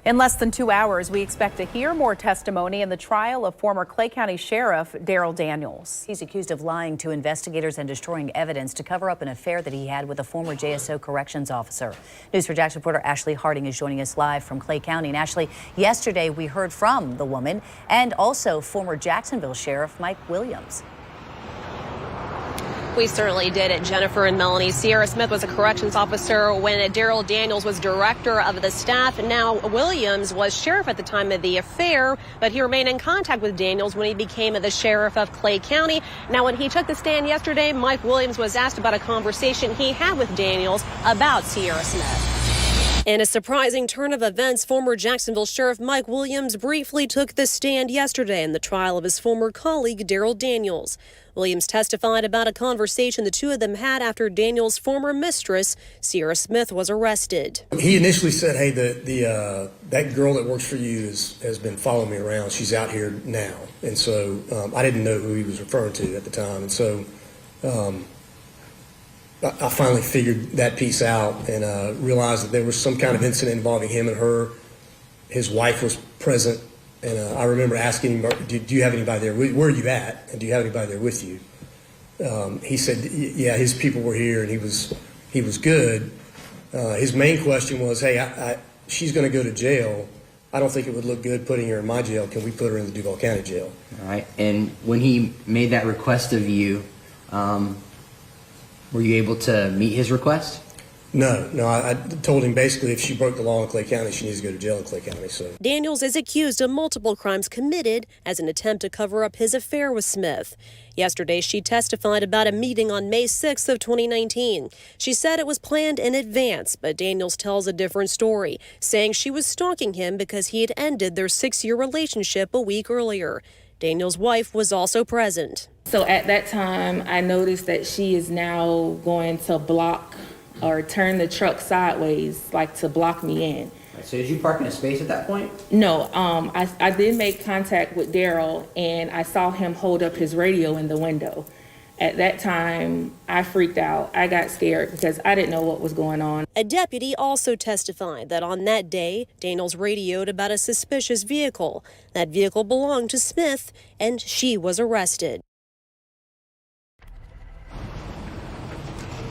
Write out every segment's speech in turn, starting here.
In less than 2 hours, we expect to hear more testimony in the trial of former Clay County Sheriff Darryl Daniels. He's accused of lying to investigators and destroying evidence to cover up an affair that he had with a former JSO corrections officer. News4JAX reporter Ashley Harding is joining us live from Clay County. And Ashley, yesterday we heard from the woman and also former Jacksonville Sheriff Mike Williams. We certainly did it, Jennifer and Melanie. Sierra Smith was a corrections officer when Darryl Daniels was director of the staff. Now, Williams was sheriff at the time of the affair, but he remained in contact with Daniels when he became the sheriff of Clay County. Now, when he took the stand yesterday, Mike Williams was asked about a conversation he had with Daniels about Sierra Smith. In a surprising turn of events, former Jacksonville Sheriff Mike Williams briefly took the stand yesterday in the trial of his former colleague Darryl Daniels. Williams testified about a conversation the two of them had after Daniels' former mistress, Sierra Smith, was arrested. He initially said, hey, that girl that works for you has been following me around. She's out here now. And so I didn't know who he was referring to at the time. And so I finally figured that piece out and realized that there was some kind of incident involving him and her. His wife was present, and I remember asking him, do you have anybody there? Where are you at? And do you have anybody there with you? He said, yeah, his people were here, and he was good. His main question was, hey, she's going to go to jail. I don't think it would look good putting her in my jail. Can we put her in the Duval County jail? All right. And when he made that request of you, were you able to meet his request? No. I told him basically if she broke the law in Clay County, she needs to go to jail in Clay County. So Daniels is accused of multiple crimes committed as an attempt to cover up his affair with Smith. Yesterday, she testified about a meeting on May 6th of 2019. She said it was planned in advance, but Daniels tells a different story, saying she was stalking him because he had ended their 6-year relationship a week earlier. Daniels' wife was also present. So at that time, I noticed that she is now going to block or turn the truck sideways, like to block me in. So did you park in a space at that point? No, I did make contact with Darryl, and I saw him hold up his radio in the window. At that time, I freaked out. I got scared because I didn't know what was going on. A deputy also testified that on that day, Daniels radioed about a suspicious vehicle. That vehicle belonged to Smith, and she was arrested.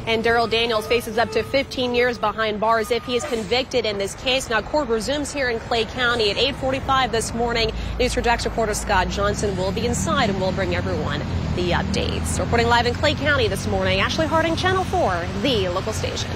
And Darryl Daniels faces up to 15 years behind bars if he is convicted in this case. Now, court resumes here in Clay County at 8:45 this morning. News4JAX reporter Scott Johnson will be inside and will bring everyone the updates. Reporting live in Clay County this morning, Ashley Harding, Channel 4, the local station.